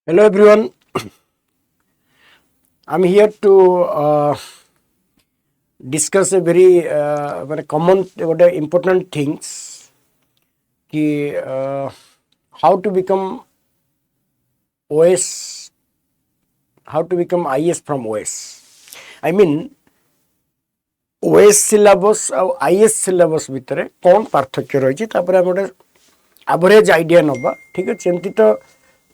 Hello everyone. I'm here to discuss a very common, important things. How to become OS, how to become IS from OS. I mean, OS syllabus और IS syllabus भितर कौन पार्थक्य रही तापर हम गोटे average idea नबा ठीक है एमती तो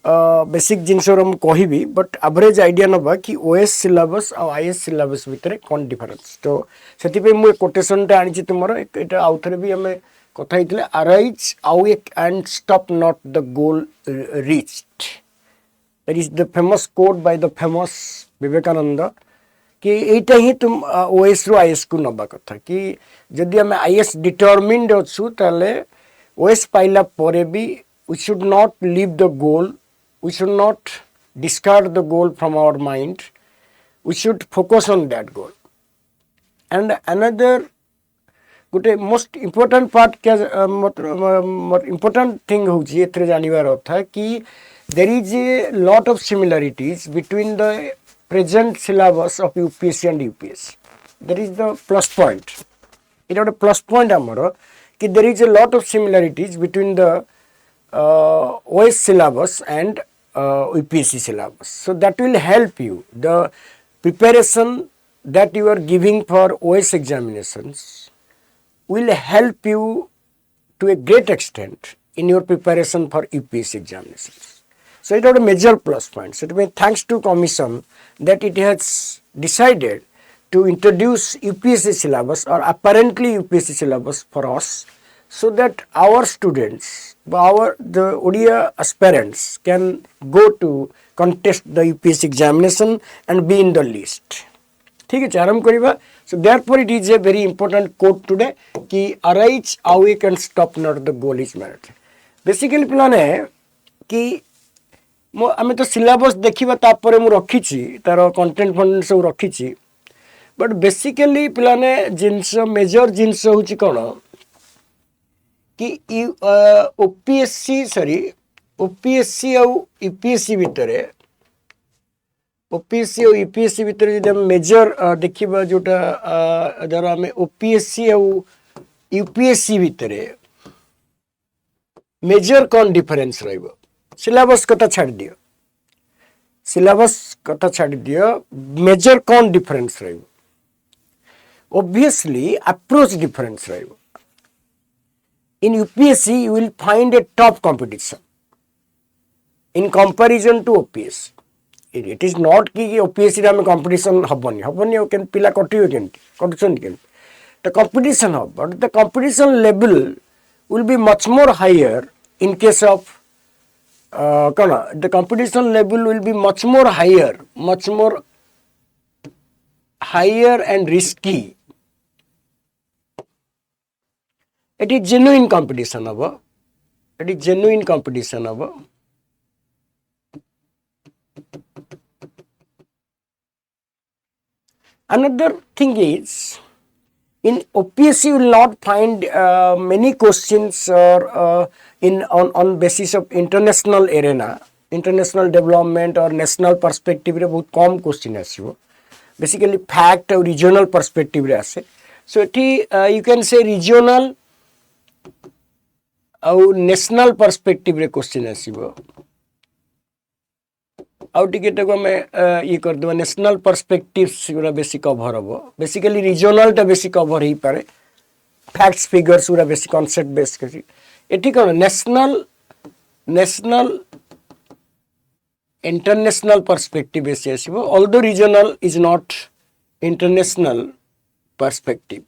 बेसिक जिनस कहबी बट एवरेज आइडिया नबा कि OS syllabus और IS syllabus भितर कौन डिफरेंस तो से मुझे कोटेशन टा आनी तुम यहाँ आउ थे भी आम कथा arise out and stop not the goal reached that is the famous quote by the famous Vivekananda कि यहीटा ही तुम OS रु IS को नबा कथा कि जदि आम IS डिटरमिन्ड अच्छु ताले OS पाइला परे भी we should not leave the goal, we should not discard the goal from our mind, we should focus on that goal. And another good most important part important thing होची एथरे जानिबार अर्थ कि there is a lot of similarities between the present syllabus of UPSC and UPSC. That is the plus point. It is a plus point amaro कि there is a lot of similarities between the OS syllabus and UPSC syllabus. So that will help you. The preparation that you are giving for OS examinations will help you to a great extent in your preparation for UPSC examinations. So it is a major plus point. So it means thanks to Commission that it has decided to introduce UPSC syllabus or apparently UPSC syllabus for us so that our students, the Odia aspirants can go to contest the UPSC examination and be in the list. ठीक है आरंभ करिबा. So therefore it is a very important quote today कि arise awake and stop not the goal is merit. Basically plan है कि आम तो syllabus देखा तापर मु रखी तार कंटेंट फंड सब रखी बट बेसिकली पिलाने जिनस मेजर जिनस हूँ कौन कि OPSC और UPSC भितर OPSC और UPSC भितर जब मेजर देखा जोटा धर आम OPSC और UPSC भितर मेजर कौन डिफरेंस रहिबो सिलेबस कथा छाड़ दियो सिलेबस कथा छाड़ दियो मेजर कौन डिफरेंस रहिबो ऑब्वियसली अप्रोच डिफरेंस रहिबो in UPSC you will find a top competition in comparison to OPSC. It is not कि OPSC रे में competition हबनी ओके पिला कटियो केंती कटुछन केंती the competition hub but the competition level will be much more higher in case of the competition level will be much more higher and risky. It is genuine competition of another thing is in OPSC you will not find many questions or on basis of international arena, international development or national perspective रे बहुत कम question आसीबो basically fact और regional perspective रे आसे. So you can say regional और national perspective रे question आसीबो आउ ticket को मैं ये कर दो नेशनल पर्सपेक्टिव्स गुरा बेसी कवर हबो बेसिकली रीजनल टा बेसी कवर ही पारे फैक्ट्स फिगर्स गुरा बेसी कांसेप्ट बेस करी एठी कोन नेशनल इंटरनेशनल पर्सपेक्टिव बेसी आसीबो although regional is not international perspective.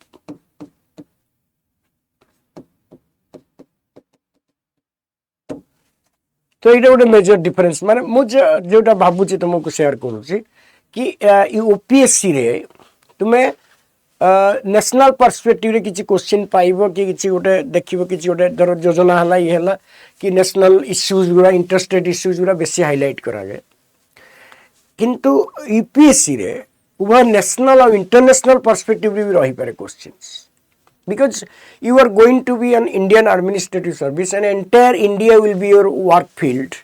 तो ये गोटे मेजर डिफरेंस माने मुझे जोटा भावुची तुमको शेयर करूँ कि OPSC रे तुम्हें नेशनल पर्सपेक्टिव रे किसी क्वेश्चन पाइबो कि किसी गोटे देखिबो किसी गोटे धर योजना हला ये हला कि नेशनल इश्यूज गुरा इंटरस्टेट इश्यूज गुरा बेसी हाईलाइट करा गए किंतु UPSC रे उभा नेशनल और इंटरनेशनल पर्सपेक्टिव रे भी रही पारे questions because you are going to be an Indian administrative service and entire India will be your work field.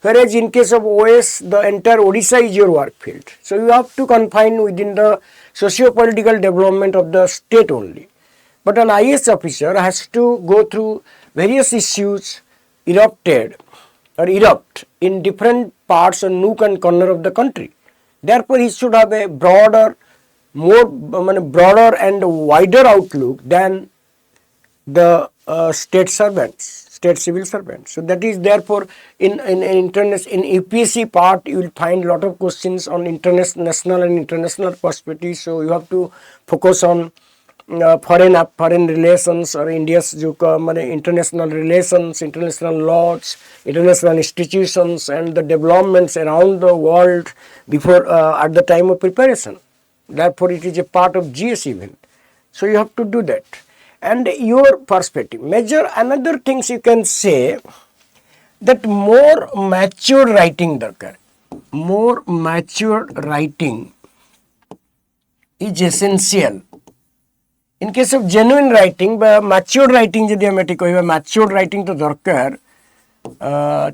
whereas in case of OS, the entire Odisha is your work field. So you have to confine within the socio-political development of the state only. But an IAS officer has to go through various issues erupt in different parts and nook and corner of the country. Therefore, he should have a broader and wider outlook than the state civil servants. So that is therefore in UPSC part you will find a lot of questions on national and international perspective. So you have to focus on foreign relations or India's international relations, international laws, international institutions, and the developments around the world before at the time of preparation. Therefore, it is a part of GS event. So you have to do that. And your perspective. Another things you can say that more mature writing darkar. More mature writing is essential. In case of genuine writing, but mature writing jodi ame ti kohiba mature writing to darkar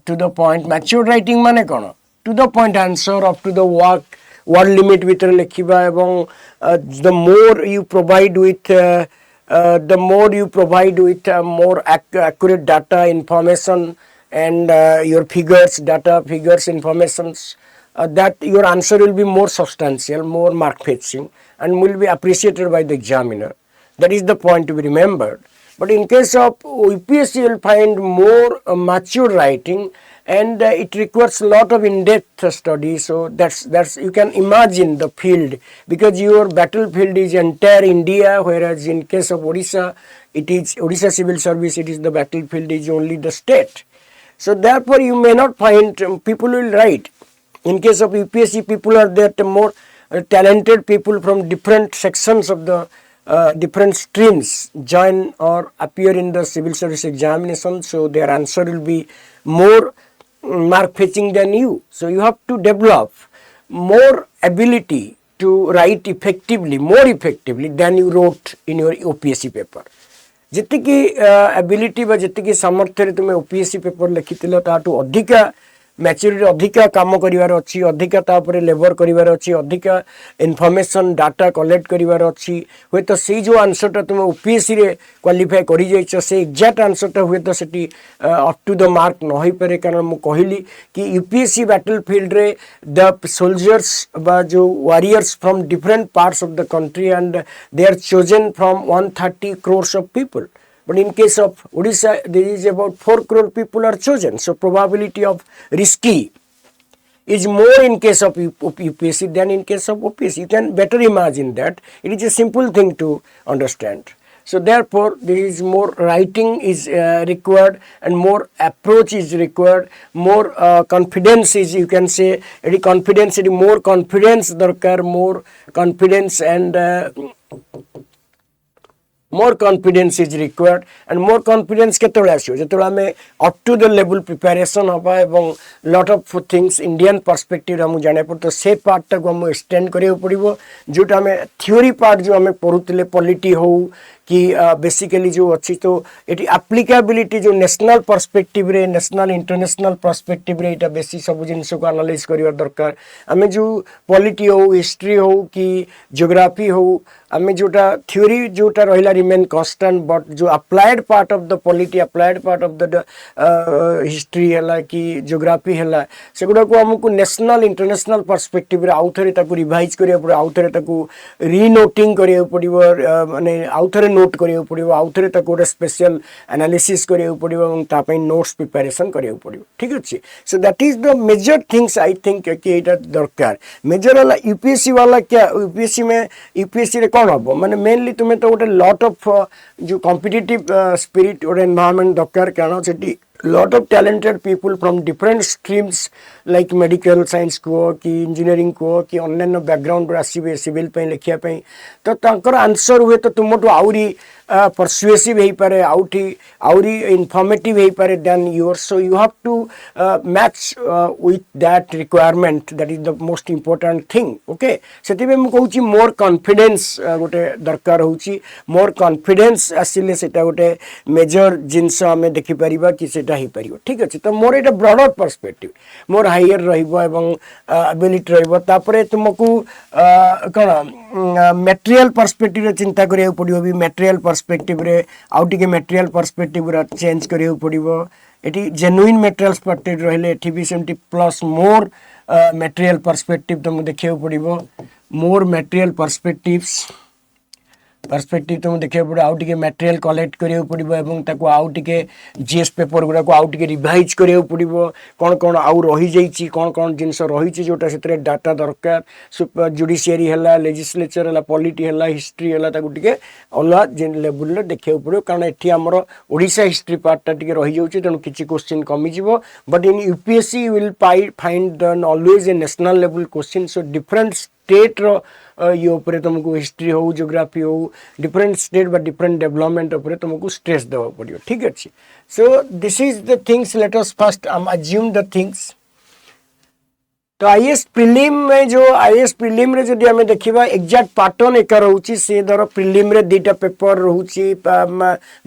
to the point. Mature writing mane kono? To the point answer up to the word limit ভিতরে লেখিবা এবং the more you provide with more accurate data information and your figures informations that your answer will be more substantial, more mark fetching, and will be appreciated by the examiner. That is the point to be remembered. But in case of UPSC, you will find more mature writing, and it requires a lot of in-depth study. So that's you can imagine the field, because your battlefield is entire India, whereas in case of Odisha, it is Odisha Civil Service. It is the battlefield is only the state. So therefore, you may not find people will write. In case of UPSC, people are there more talented people from different sections of the different streams join or appear in the civil service examination. So their answer will be more mark fetching than you. So you have to develop more ability to write more effectively than you wrote in your OPSC paper. ଯେତିକି ability ବା ଯେତିକି ସାମର୍ଥ୍ୟରେ ତୁମେ OPSC paper ଲେଖିଥିଲ ତାଠୁ ଅଧିକା maturity अधिका काम करिवार अछि, अधिका तापरे लेबर करिवार अछि, अधिका इन्फॉर्मेशन डाटा कलेक्ट करिवार अछि. होय तो से जो आंसर तुम ओपीएससी रे क्वालिफाई करि जाइछ से एग्जैक्ट आंसर होय तो सेठी अप टू द मार्क न होई पारे. कारण मु कहिली कि यूपीएससी बैटल फील्ड रे द सोल्जर्स बा जो warriors from different parts of the country and they are chosen from 130 crores of people. But in case of Odisha, there is about 4 crore people are chosen. So probability of risky is more in case of UPSC than in case of OPSC. You can better imagine that. It is a simple thing to understand. So therefore, there is more writing is required and more approach is required. More confidence is, you can say, more confidence darkar, more confidence and more confidence is required. And more confidence केतोले आसियो जेतोले हमें up to the level preparation हबा एवं lot of things Indian perspective हम जाने पर तो से part तक हम extend करियो पड़िबो. जोटा हमें theory part जो हमें पढुतले पॉलिटी हो कि बेसिकली जो अच्छी तो एटी एप्लीकेबिलिटी जो नेशनल पर्सपेक्टिव रे नेशनल इंटरनेशनल पर्सपेक्टिव रे एटा बेसी सब जिंस को एनालाइज करिवा दरकार. हमें जो पॉलिटी हो हिस्ट्री हो कि ज्योग्राफी हो हमें जोटा थ्योरी जोटा रहिला रिमेन कांस्टेंट बट जो applied part of the polity applied part of the history हला कि ज्योग्राफी हला सेगुडा को हमकु नेशनल इंटरनेशनल पर्सपेक्टिव रे आउथरे ताकू रिवाइज करिया पड़े आउथरे ताकू रीनोटिंग करिया पड़िबो माने आउथरे नोट करिया पड़िबो आउथरे ताकू रे स्पेशल एनालिसिस करिया पड़िबो एवं तापै नोट्स प्रिपरेशन करिया पड़िबो. ठीक अछि. So that is the major things I think कि एटा दरकार. मेजर वाला यूपीएससी वाला क्या यूपीएससी में यूपीएससी रे कौन हम माने मेनली तुम्हें तो गोटे लॉट ऑफ जो कॉम्पिटिटिव स्पिरिट गोटे एनवायरनमेंट दरकार. कारण सेठी lot of talented people from different streams like medical science को कि इंजीनियरिंग को कि ऑनलाइन बैकग्राउंड आसीबे सिविल पे लिखिया पे तो तांकर आंसर हुए तो तुमटो आउरी persuasive हेई पारे आउरी informative हेई पारे than yours. So you have to match with that requirement. That is the most important thing. Okay, सेति बे मु कहूची more confidence गोटे दरकार होची, more confidence आसिले सेटा गोटे मेजर जिंस हमें देखि परिबा कि सेटा हेई परिबो. ठीक अछि, तो मोर एटा ब्रॉडर पर्सपेक्टिव, मोर हायर रहइबो एवं एबिलिटी रहइबो. तापरे तुमको कोन मटेरियल पर्सपेक्टिव रे चिंता करिया पड़िबो. भी मटेरियल पर्सपेक्टिव रे आउ टिके मटेरियल पर्सपेक्टिव रे चेंज करिया पड़िबो. एटी जेन्युइन मटेरियल पर्सपेक्टिव रहले एठी भी सेमटी प्लस मोर मटेरियल पर्सपेक्टिव तुम देखिया पड़िबो. मोर मटेरियल पर्सपेक्टिव तुम देखिया पड़े आउ टिके मटेरियल कलेक्ट करिया पड़िबो एवं ताको आउ टिके जीएस पेपर गुडा को आउ टिके रिवाइज करिया पड़िबो. कोन कोन आउ रही जाईची, कोन कोन जिंस रहीची जोटा सेतरे डाटा दरकार. जुडिशियरी हला, लेजिस्लेचर हला, पॉलिटी हला, हिस्ट्री हला, ताको टिके अलग जिन लेवल रे देखिया पड़िबो. कारण एठी हमर ओडिशा हिस्ट्री पार्ट टा टिके रही जाउची, तेनु किछि क्वेश्चन कमी जिवो. But in UPSC you will find always a national level question. So different state रो ये ऊपर तुमको हिस्ट्री हो, ज्योग्राफी हो, डिफरेंट स्टेट बा डिफरेंट डेवलपमेंट ऊपर तुमको स्ट्रेस देवा पड़ियो. ठीक अछि. So this is the things. Let us first assume the things. तो आईएएस प्रिलिम में जो आईएएस प्रिलिम रे जदि हमें देखिबा एग्जैक्ट पैटर्न एका रहउची. से धर प्रिलिम रे दुटा पेपर रहउची,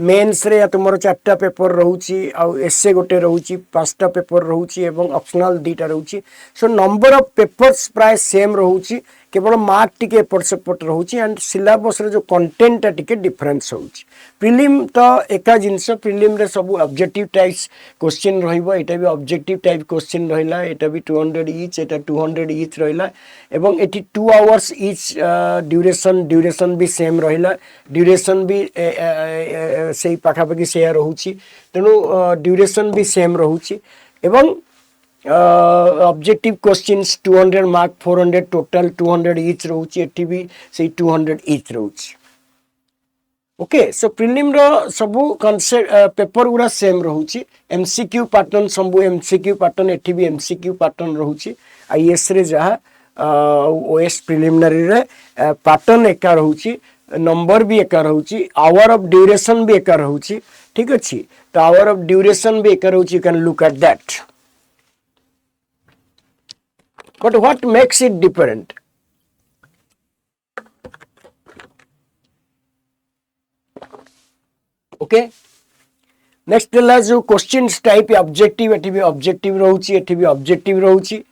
मेंस रे या तुमरो चारटा पेपर रहउची, आ एसए गोटे रहउची, पांचटा पेपर रहउची एवं ऑप्शनल दुटा रहउची. सो नंबर ऑफ पेपर्स प्राय सेम रहउची, केवल मार्क टिके एपट सेपट रहउची. एंड सिलेबस रे जो कंटेंट टिके डिफरेंस होउची. प्रिलिम तो एका जिंस, प्रिलिम रे सब ऑब्जेक्टिव टाइप्स क्वेश्चन रहइबो. एटा भी ऑब्जेक्टिव टाइप क्वेश्चन रहिला. एटा भी 200 ईच, एटा 200 ईच रहिला. एवं एटी 2 आवर्स ईच ड्यूरेशन भी सेम रहिला. ड्यूरेशन भी सेही पाखापाखि सेया रहउची. तेनु ड्यूरेशन भी सेम रहउची. एवं objective questions 200 mark, 400 total, 200 each रहउची. एटी भी सेही 200 ईच रहउची. ओके, सो प्रिलिम रो सबु कॉन्सेप्ट पेपर गुरा सेम रहउची. एमसीक्यू पैटर्न सबु एमसीक्यू पैटर्न, एठी भी एमसीक्यू पैटर्न रहउची. आईएएस रे जहा ओएस प्रिलिमिनरी रे पैटर्न एका रहउची, नंबर भी एका रहउची, आवर ऑफ ड्यूरेशन भी एका रहउची. ठीक अछि. तो आवर ऑफ ड्यूरेशन भी एका रहउची. You can look at that. But what makes it different? Okay. Next जो क्वेश्चंस टाइप ऑब्जेक्टिव, एठी भी ऑब्जेक्टिव रहउची, एठी भी ऑब्जेक्टिव रहउची.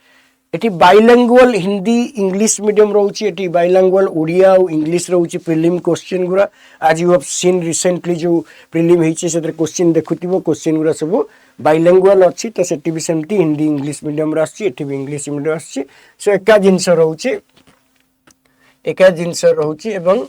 एठी बाइलिंगुअल हिंदी इंग्लिश मीडियम रहउची. एठी बाइलिंगुअल ओडिया और इंग्लिश रहउची. प्रिलिम क्वेश्चन गुरा आज यू हैव सीन रिसेंटली जो प्रिलिम हेची सेते क्वेश्चन देखुतिबो. क्वेश्चन गुरा सब बाइलिंगुअल अछि. तो सेठी भी सेमती हिंदी इंग्लिश मीडियम रा अछि, एठी भी इंग्लिश मीडियम अछि. सो एका जिंस रहउची, एका जिंस रहउची. एवं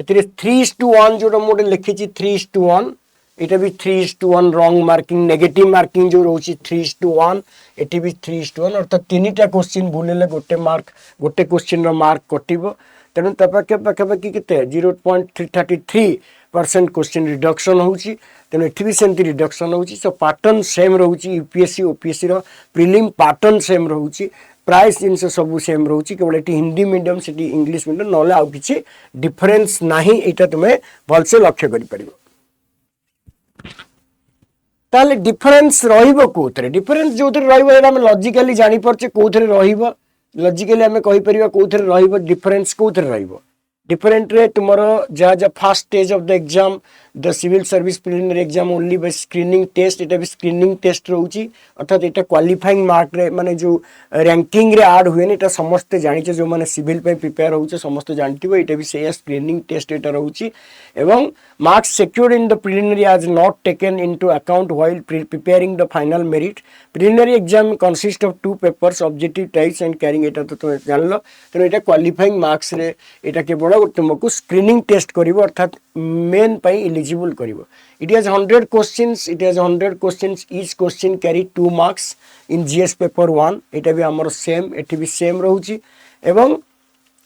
एथिरे 3:1 जोटा मोडे लिखिची 3:1. एटा भी 3:1 रॉन्ग मार्किंग, नेगेटिव मार्किंग जो रहउची 3:1. एटी भी 3:1. अर्थात तीनटा क्वेश्चन भूलेले गोटे मार्क, गोटे क्वेश्चन रो मार्क कटिबो. तेनु तपाके पाखापाखि केते 0.333% क्वेश्चन रिडक्शन होउची. तेनु एठी भी सेमती रिडक्शन होउची. सो पैटर्न सेम रहउची. यूपीएससी ओपीएससी रो प्रिलिम पैटर्न सेम रहउची. प्राइस जिनस सब सेम रहउची. केवल एटी हिंदी मीडियम, सेटी इंग्लिश मीडियम, नले आउ किछि डिफरेंस नाही. एटा तुमे भलसे लक्ष्य करि परिबो. ताले डिफरेंस रहिबो कोथरे. डिफरेंस जोथरे रहिबो एटा हम लॉजिकली जानि परचे कोथरे रहिबो. लॉजिकली हमें कहि परिबा कोथरे रहिबो, डिफरेंस कोथरे रहिबो. डिफरेंट रे तुमरो जा first stage of the exam, the civil service preliminary exam only by screening test. एटा भी स्क्रीनिंग टेस्ट रहउची. अर्थात एटा क्वालिफाइंग मार्क रे माने जो रैंकिंग रे ऐड हुए एटा समस्त जानिचे. जो माने सिविल पे प्रिपेयर होउचे समस्त जानथिबो. एटा भी से स्क्रीनिंग टेस्ट एटा रहउची. एवं marks secured in the preliminary are not taken into account while preparing the final merit. Preliminary exam consists of 2 papers, objective types and carrying एटा तो तुम जानलो. तेनो एटा क्वालिफाइंग मार्क्स रे एटा केवल तुमको स्क्रीनिंग टेस्ट करिवो. अर्थात मेन पई eligible करिवो. It has 100 questions. It has 100 questions. Each question carry 2 marks in GS paper 1. एटा भी हमर सेम, एठी भी सेम रहउची. एवं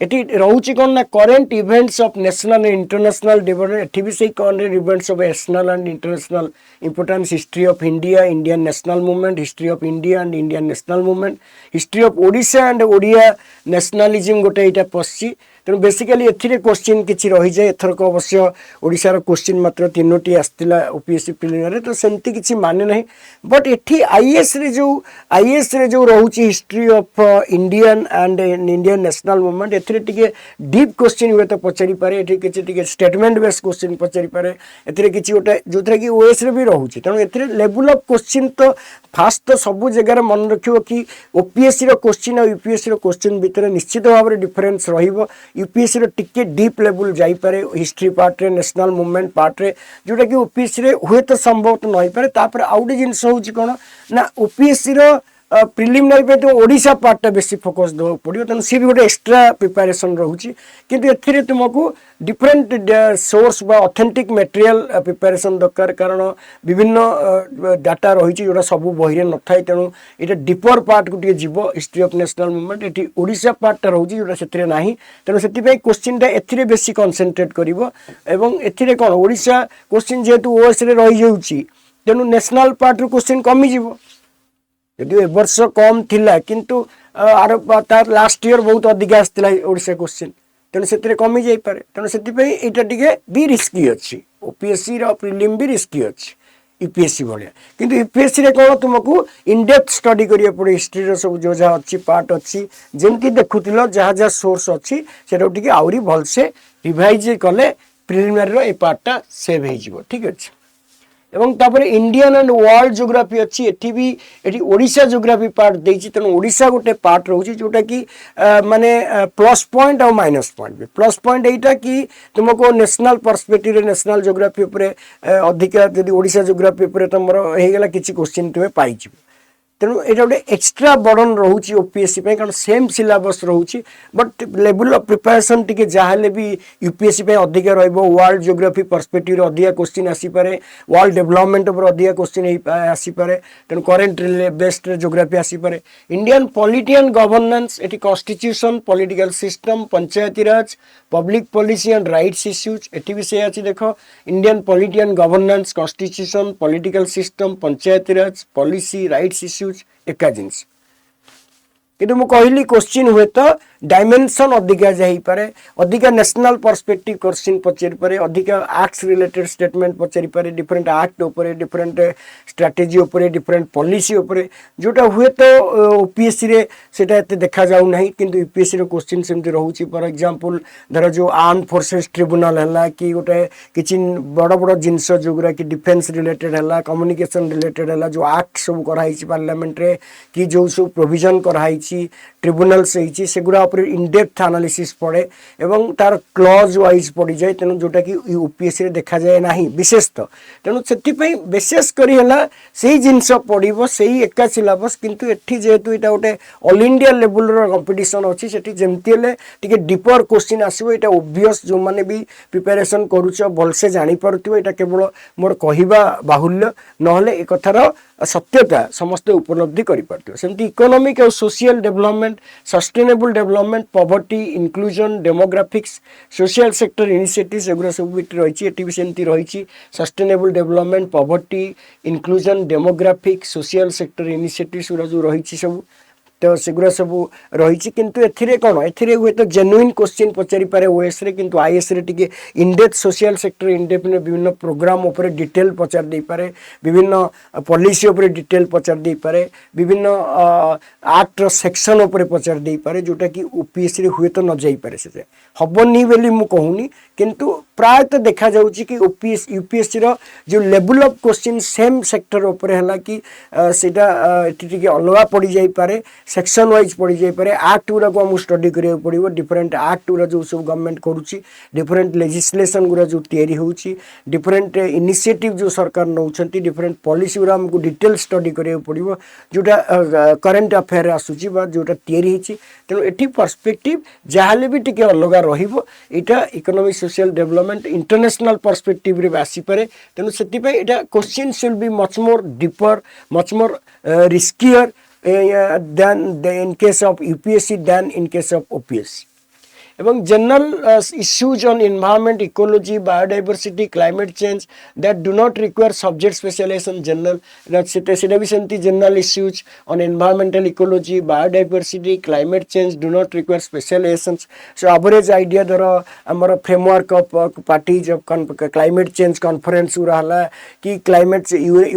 एटी रहउची कोन ना current events of national and international development. Eighty भी सेही current events of national and international importance. History of India, Indian national movement, history of India and Indian national movement, history of Odisha and Odia nationalism गोटे एटा पस्सी. तेणु basically एथिरे question किछि रही जाए एथरक अवश्य ओडिसा रो question मात्र 3टी आस्तिला ओपीएससी प्रिलिमिनरी तो सेमती किछि माने नहीं बट एठी आईएएस रे जो रहउची history of Indian and Indian national movement एथिरे टिके डीप क्वेश्चन हुए तो पचारि पारे एठी किछि टिके स्टेटमेंट बेस क्वेश्चन पचारि पारे एथिरे किछि गोटे जोथरे कि ओएस रे भी रहउची तेणु एथिरे लेवल ऑफ क्वेश्चन तो फास्ट तो सब जगह मन रखियो कि ओपीएससी रो क्वेश्चन और यूपीएससी रो क्वेश्चन भितर निश्चित भाव में डिफरेंस रहिबो यूपीएससी रो टिके डीप लेवल जाई पारे हिस्ट्री पार्ट रे नेशनल मूवमेंट पार्ट रे जोटा कि ओपीएससी रे हुए तो संभव तो नहीं पारे तापर आउटे जिनस होउची कोन ना ओपीएससी रो प्रिलिमिनरी पे तो ओडिशा पार्ट बेसी फोकस दो पड़ियो तेणु सी भी गोटे एक्स्ट्रा प्रिपरेशन रहउची किंतु एथिरे तुमको डिफरेंट सोर्स बा ऑथेंटिक मटेरियल प्रिपरेशन दरकार कारण विभिन्न डाटा रही जोटा सब बही न थाए तेणु ये डीपर पार्ट को टे जीव हिस्ट्री ऑफ नेशनल मूवमेंट ये ओडिशा पार्टा रोचे जोटा से ना तेणु से क्वेश्चन एथिरे बेसी कनसेंट्रेट करिवो एवं एथिरे कोन ओडिशा क्वेश्चन जेहेतु ओएस रे रही जाउची तेणु नेशनल पार्ट रो क्वेश्चन कमी जीवो यदि ए वर्ष कम थिला किंतु आर तार लास्ट ईयर बहुत अधिक आसला ओडिशा क्वेश्चन तेणु से कमी जाई पारे तेणु से यहाँ टिके भी रिस्की अच्छी ओपीएससी रो प्रिलिम भी रिस्की अच्छी यूपीएससी भाया किंतु यूपीएससी रे कौन तुमको इनडेप्थ स्टडी करिया पड़े हिस्ट्री रो सब जो जहाँ अच्छी पार्ट अच्छी जेमती देखुथिलो जहाँ जहाँ सोर्स अच्छी सेटा टिके आउरी भलसे रिवाइज कले प्रिलिमिनरी रो ए पार्टटा सेव हो जिवो ठीक अछि एवं तापर इंडियन एंड वर्ल्ड ज्योग्राफी अच्छी एठी भी एठी ओडिशा ज्योग्राफी पार्ट देछि तेणु ओडिशा गोटे पार्ट रोची जोटा कि माने प्लस पॉइंट और माइनस पॉइंट भी प्लस पॉइंट एटा कि तुमको नेशनल पर्सपेक्टिव रे नेशनल ज्योग्राफी ऊपर अधिक जदि ओडिशा ज्योग्राफी ऊपर तुमर हेगला किछि क्वेश्चन तुमे पाई जिवो तेणु ये गोटे एक्सट्रा बर्डन रोचे ओपीएससी कारण सेम सिलेबस रोचे बट लेवल ऑफ प्रिपरेशन टिके जहाँ भी यूपीएससी अधिक वर्ल्ड ज्योग्राफी पर्सपेक्टिव अधिक क्वेश्चन आसीपे वर्ल्ड डेवलपमेंट उपर अधिक क्वेश्चन आसीपे तेणु करेन्ट बेस्ड ज्योग्राफी आसीपे इंडियन पॉलिटिकल गवर्नेंस एटी constitution political system panchayati raj public policy and rights issues एटी भी से अच्छी देख Indian political governance constitution political system panchayati raj policy rights issues एका जिनस किंतु मु कहली क्वेश्चन हुए तो डायमेंशन अधिका जाइपे अधिका नेशनल पर्सपेक्टिव क्वेश्चन पचारि पारे अधिका एक्ट्स रिलेटेड स्टेटमेंट पचारि पारे डिफरेंट एक्ट उपरे डिफरेंट स्ट्रेटेजी उपरे डिफरेंट पॉलिसी उपरे जोटा हुए तो ओपीएससी रे सेटा एते देखा जाउ नाही किंतु यूपीएससी रो क्वेश्चन सेमति रहउची फॉर एग्जांपल धर जो आर्म फोर्सेस ट्रिब्यूनल हला कि गोटे किछि बड़ बड़ जिंस जोगरा कि डिफेंस रिलेटेड हला कम्युनिकेशन रिलेटेड हला जो एक्ट सब कराइछि पार्लियामेंट रे कि जो सब प्रोविजन कराइछि ट्रिब्यूनल से सेगुड़ा इनडेप्थ एनालिसिस पड़े एवं तार क्लॉज वाइज पड़ जाए तेणु जोटा कि यूपीएससी देखा जाए ना विशेष तो तेणु से विशेष करी से जिनस पड़ो से एका सिलेबस किंतु एठी जेहेतु यहाँ गोटे ऑल इंडिया लेवल कंपटीशन अच्छी से जमती टे डीपर क्वेश्चन आसो यहाँ ओबियस जो मैंने भी प्रिपेरेसन करुच भलसे जापर यहाँ केवल मोर कहवा बाहुल्य नहले एक कथार सत्यता समस्ते उपलब्धि करें इकोनॉमिक और social development sustainable development poverty inclusion demographics social sector initiatives एगुरा सब रही है भी सेमती रही sustainable development poverty inclusion demographics social sector initiatives जो रही सब तो सेगुरा सब रही किंतु एथिरे कौन एथिरे हुए तो जेन्युइन क्वेश्चन पचारि पारे ओएस रे किंतु आईएस रे टिके इनडेप्थ सोशल सेक्टर इनडेप्थ विभिन्न प्रोग्राम ऊपर डिटेल पचार दे पारे विभिन्न पॉलिसी ऊपर डिटेल पचार दे पारे विभिन्न एक्ट सेक्शन ऊपर पचार दे पारे जोटा कि ओपीएससी रे हुए तो न जाई पारे से हबनी बोली मु कहूनी किंतु प्रायतः देखा जाउची कि यूपीएससी रो जो level of question same sector ऊपर हला कि सेटा टिके अलगा पड़ी जाई पारे सेक्शन वाइज पड़ जापे एक्ट गुरा को आमको स्टडी करा पड़ो डिफरेंट एक्ट गुरा जो सब गवर्नमेंट करुच्ची डिफरेंट लेजिस्लेशन गुरा जो तैयारी होउची डिफरेंट इनिशिएटिव जो सरकार नौछंती डिफरेंट पॉलिसी गुरा आमको डिटेल स्टडी करा पड़ो जोटा करेन्ट अफेयर आसूची बा जोटा तैयारी होची तेणु एठी पर्सपेक्टिव जहाले भी टिके अलगा रहिबो एटा economic social development international perspective रे आसी पारे तेणु सेति पय एटा question should be much more deeper much more riskier than in case of UPSC than in case of OPSC এবং general issues on environment, ecology, biodiversity, climate change that do not require subject specialization general সেটা ବି ସେମିତି general issues on environmental ecology, biodiversity, climate change do not require specializations. So average idea ଧର ଆମର framework of parties of climate change conference ଗୁରା ହେଲା କି climate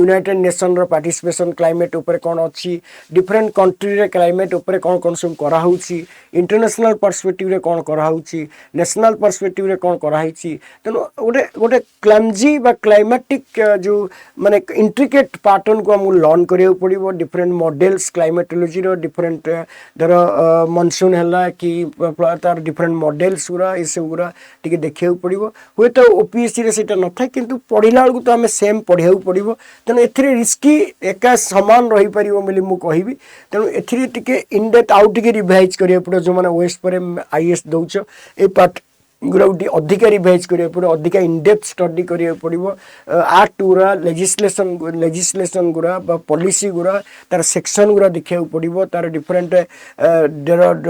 United Nations ର participation climate ଉପରେ କ'ଣ ଅଛି, different country ରେ climate ଉପରେ କ'ଣ କ'ଣ ସବୁ କରାହଉଛି, international perspective ରେ କ'ଣ କରାହଉଛି, national perspective ରେ କ'ଣ କରାହେଇଛି। ତେଣୁ ଗୋଟେ clumsy ବା climatic जो माने intricate pattern को हमको लर्न କରିବାକୁ पड़िବ। different models climatology रो different धर monsoon ହେଲା कि तार different models गुरा ए सब गुरा टिके देखिବାକୁ पड़िବ। हुए तो ओपीएससी रे सेटा न था किंतु पढ़िला बेलକୁ तो हमें सेम पढ़िବାକୁ पड़िବ। तेणु एथिरे रिस्की एका समान रही परिबो ବୋଲି ମୁଁ କହିବି। तेणु एथिरे टिके इन डेप्थ आउ टिके रिवाइज କରିବାକୁ पड़िବ। जो माने ओएस पर आईएएस दउछ ए पार्ट गुरा अधिका रिवाइज करिया पड़ो, अधिका इन डेप्थ स्टडी करिया पड़िबो। एक्ट गुरा लेजिस्लेशन गुरा बा पॉलिसी गुरा तार सेक्शन गुरा देखिया पड़िबो, तार डिफरेंट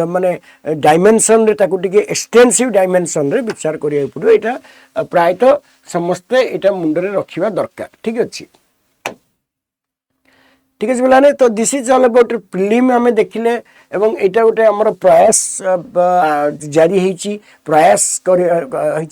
माने डायमेंशन रे ताकू टिके एक्सटेंसिव डायमेंशन रे विचार करिया पड़िबो। एटा प्रायतः समस्ते एटा मुंड रे रखिबा दरकार। ठीक अछि, ठीक है बोलाने। तो this is all about prelim आम देखिले एवं एटा गोटे आमर प्रयास जारी होईची, प्रयास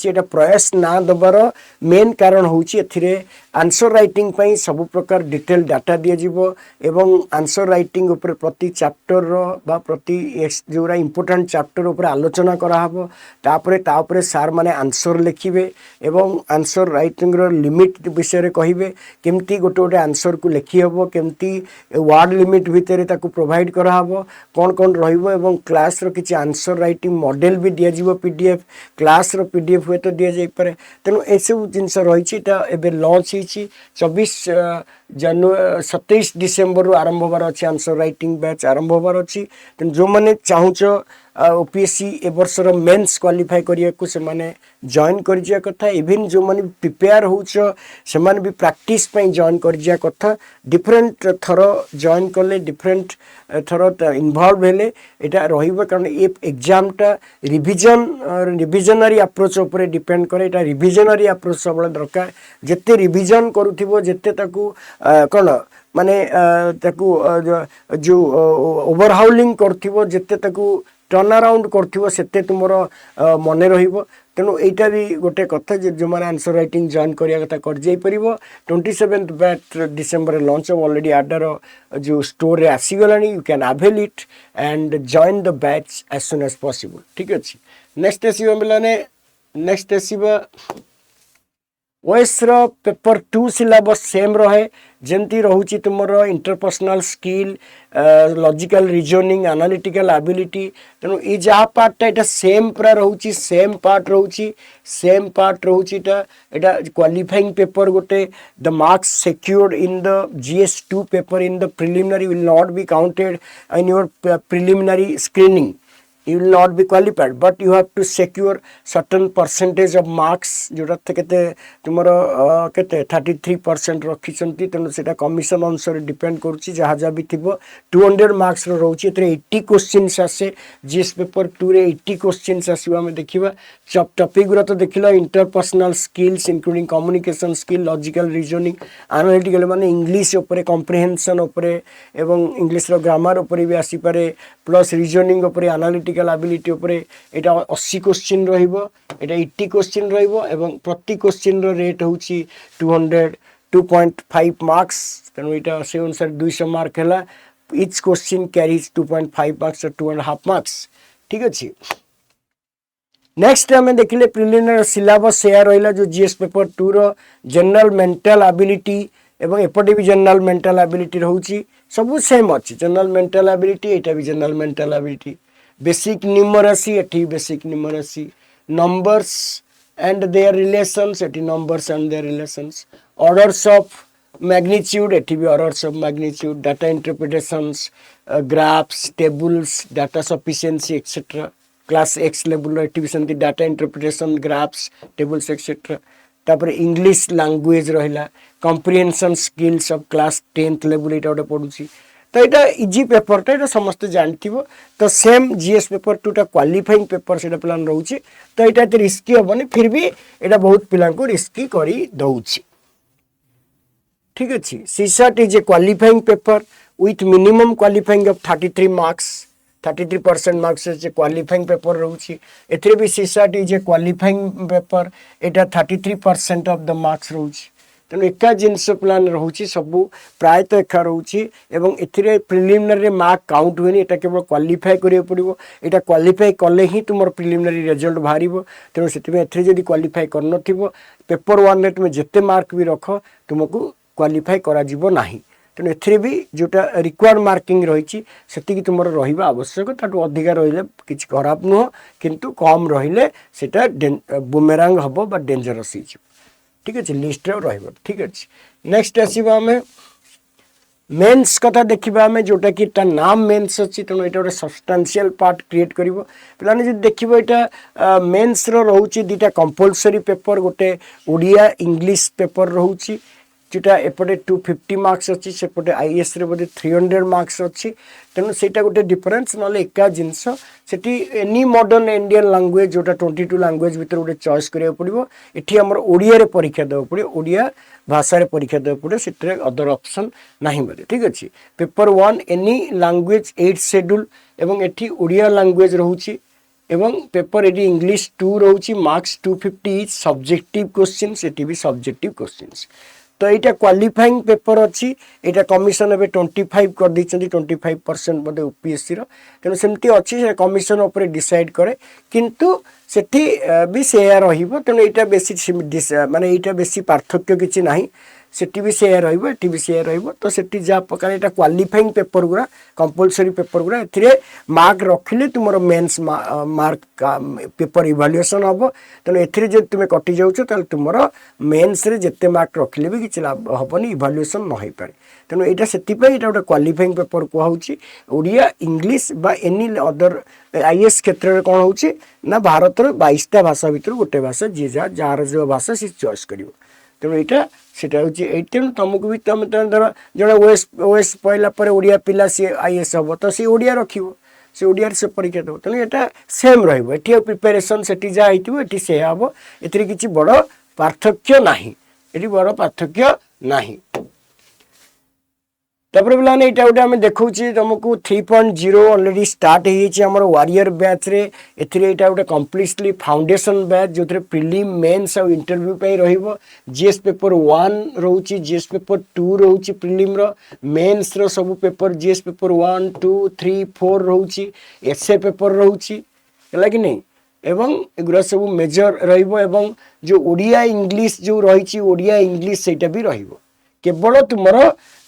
एटा प्रयास ना दबार मेन कारण होची एथिरे आंसर राइटिंग पई सब प्रकार डिटेल डाटा दिया जीवो एवं आंसर राइटिंग ऊपर प्रति चैप्टर रो बा प्रति जोरा इंपोर्टेंट चैप्टर ऊपर आलोचना करा हबो। तापरे सार माने आंसर लिखिबे एवं आंसर राइटिंग रो लिमिट विषय रे कहिबे, केमती गोटे गोटे आंसर को लिखि हबो, केमती वर्ड लिमिट भितर ताकू प्रोवाइड करा हबो, कौन रहिबो एवं क्लास रो किछि आंसर राइटिंग मॉडल भी दिया जीवो। पीडीएफ क्लास रो पीडीएफ हुए तो दिया जाई पारे। तेनु ए सब जिंस रहिछि ता एबे लॉन्च 27 डिसेम्बर रु आरंभ होबार अच्छी आंसर राइटिंग बैच आरंभ होबार अच्छी। तेणु जो मैंने चाहूच ओपीएससी ए वर्षर मेन्स क्वालिफाई करिया को से माने जॉइन कर जिया कथा। इवन जो माने प्रिपेयर होच से माने भी प्रैक्टिस पई जॉइन कर जिया कथा। डिफरेंट थर जॉइन करले डिफरेंट थर इन्वॉल्व हेले एटा रहिबो, कारण ए एग्जाम टा रिविजनरी अप्रोच ऊपर डिपेंड करे। एटा रिविजनरी अप्रोच सब दरकार। जेते रिविजन करूथिबो जेते ताकू कोन माने ताकू जो ओवरहाउलिंग करथिबो, जेते ताकू टर्न अराउंड करथिबो सेते तुमरो मने रहिबो। तेणु एटा भी गोटे कथा जो माने आंसर राइटिंग जॉइन करिया कथा कर जाई परिबो। 27 बैच डिसेंबर लॉन्च ऑलरेडी आडर जो स्टोर रे आसी गलानी। You can avail it and join the batch as soon as possible. ठीक अछि, नेक्स्ट एसिबो मिलाने नेक्स्ट एसिबो ओएस रो पेपर 2 सिलेबस सेम रहे जेंती रहउची तुमरो interpersonal skill, logical reasoning, analytical ability. तेणु ई जहाँ पार्टा एटा सेम पूरा रहउची, सेम पार्ट रहउची एटा क्वालिफाइंग पेपर गोटे। The marks secured in the GS2 paper in the preliminary will not be counted in your preliminary screening. You will not be qualified, but you have to secure certain percentage of marks जोटा केते तुमरो केते 33% रखिसंती। तेनु सेटा commission अनुसार depend करूची। जहाँ जहाँ भी थिबो 200 मार्क्स रो रहउची। एतरे 80 क्वेश्चंस आसे। जीएस पेपर 2 रे 80 क्वेश्चंस आसीबो। हम देखिबा टॉपिक गुरा तो देखिला interpersonal skills including communication skill, logical reasoning, analytical माने इंग्लिश ऊपर कॉम्प्रिहेंशन ऊपर एवं इंग्लिश रो ग्रामर ऊपर भी आसी पारे, प्लस रीजनिंग ऊपर एनालिटिकल एबिलिटी ऊपर एटा 80 क्वेश्चन रहिबो, एटा 80 क्वेश्चन रहिबो एवं प्रति क्वेश्चन रो रेट होची 2.5 मार्क्स। तेणु एटा से अनुसार 200 मार्क हैला। इच क्वेश्चन कैरीज 2.5 मार्क्स और 2.5 मार्क्स। ठीक अछि, नेक्स्ट आम देखिले प्रिलिमिनरी सिलेबस सेया रहिला जो जीएस पेपर 2 रो जनरल मेंटल एबिलिटी एवं एपटे भी जनरल मेंटल एबिलिटी रहउची। सब सेम अछि। जनरल मेंटल एबिलिटी एटा भी general mental ability. Basic numeracy एटी basic numeracy, numbers and their relations एटी numbers and their relations, orders of magnitude एटी भी orders of magnitude, data interpretations, graphs, tables, data sufficiency etcetera. Class X level एटी भी सेमती data interpretation, graphs, tables etcetera. तापर English language रहिला, comprehension skills of class 10th level एटा ओटे पडुची। तो यहाँ इजी पेपरटा यहाँ समस्त जानथिबो तो सेम जीएस पेपर 2 टा क्वालिफाइंग पेपर से प्लान रोचे तो यहाँ एत रिस्की हेनी फिर भी यहाँ बहुत पिला रिस्की करी दउछि ठीक अच्छे CSAT is a qualifying paper with minimum qualifying of 33 marks 33% marks से क्वालिफाइंग पेपर रोचे एथिरे भी CSAT is a qualifying paper Etah 33% of the marks रोचे तेणु एका जिनस प्लान रोचे सबू प्रायतः एका रोचे एवं एथिरे प्रिलिमिनरी मार्क काउंट हुए एटा केवल क्वालिफाई करिया पड़िबो एटा क्वालिफाई कले ही तुम प्रिलिमिनरी रिजल्ट बाहरिबो तेणु सेतिमे एथिरे जदी क्वालिफाई करनथिबो पेपर 1 रे तुम जेते मार्क भी रख तुमको क्वालिफाई करा जिवो नाही तेणु एथिरे भी जोटा रिक्वायर्ड मार्किंग रही सेतिकी तुमर रहिबा आवश्यक ताटू अधिक रहिले किछि खराब नुह किंतु कम रहिले सेटा बुमेरांग हबो बा डेंजरस हिजो ठीक अच्छे लिस्ट रहिबो ठीक अच्छे नेक्स्ट आसीबा हमें मेंस कथा देखिबा हमें जोटा कि ता नाम मेंस अछि तेणु एटा गोटे सब्सटेंशियल पार्ट क्रिएट करिवो पिलाने जे देखिबो एटा मेंस रो रहउची दुटा कंपलसरी पेपर गोटे ओडिया इंग्लिश पेपर रहउची जोटा एपटे 250 मार्क्स अच्छी सेपटे आईएएस रे बोधे 300 मार्क्स अच्छी तेणु सेटा गोटे डिफरेंस ना एका जिनस सेठी एनी मॉडर्न इंडियन लैंग्वेज जोटा 22 लैंग्वेज भीतर गोटे चॉइस करिया पड़िबो एठी हमर ओडिया रे परीक्षा देबो पड़े ओडिया भाषा रे परीक्षा देबो पड़े सेटरे अदर ऑप्शन नाही बोले ठीक अछि पेपर 1 एनी लैंग्वेज 8 शेड्यूल एवं एठी ओडिया लैंग्वेज रहउची एवं पेपर एडी इंग्लिश 2 रहउची मार्क्स 250 इज सब्जेक्टिव क्वेश्चंस एटी भी सब्जेक्टिव क्वेश्चंस तो यहाँ क्वालिफाइंग पेपर अच्छी यहाँ कमिशन ए 25 कर दी 25% बोधे यूपीएससी तेणु सेमती अच्छी कमिशन उपर डिसाइड करे किंतु सेठी भी सेया रहिबो तेणु यहाँ बेसी माने यहाँ बेसी पार्थक्य किछि नाही सेठी भी सेया रहिबो एठी भी सेया रहिबो तो सेठी जा प्रकार यहाँ क्वालिफाइंग पेपर गुरा कंपलसरी पेपर गुरा एथिरे मार्क रखिले तुमरो मेंस मार्क पेपर इवैल्यूएशन हबो तेणु एथिरे जे तुमे कटि जाउछो ताल तुमरो मेंस रे जेते मार्क रखिले भी किछि लाभ हबनी इवैल्यूएशन न होई पारे तेणु एटा सेति पई एटा गोटे क्वालिफाइंग पेपर को होउची ओडिया इंग्लिश बा एनी अदर आईएएस क्षेत्र रे कोन होउची ना भारत रो 22 टा भाषा भीतर गोटे भाषा जे जार जो भाषा से चॉइस करिवो तेणु यहाँ सेटा होची तेणु तुमको भी तुम धर जड़े ओएस पहला पर ओडिया पिला सी आईएएस हम तो सी ओडिया रखिबो से ओडिया से परीक्षा देव तेणु यहाँ सेम रहिबो एठी प्रिपरेशन सेठी जा आइथिबो एठी से हबो एथिरे किछि बड़ पार्थक्य नाही एठी बड़ पार्थक्य नाही तापर पिलाने यहाँ गोटे आम देखा तुमको 3.0 ऑलरेडी स्टार्ट हो वारियर बैच रे एथिरे यहाँ गोटे कम्प्लीटली फाउंडेशन बैच जो प्रिलिम मेंस और इंटरव्यू पे रहिबो जीएस पेपर 1 रोची जीएस पेपर 2 रोची प्रिलिम रो मेंस रो सब पेपर जीएस पेपर 1 2 3 4 रोची एसए पेपर रोची है कि नहीं एवं एगुरा सब मेजर रहिबो एवं जो ओडिया इंग्लिश जो रही ओडिया इंग्लिश सेटा भी रहिबो केवल तुमर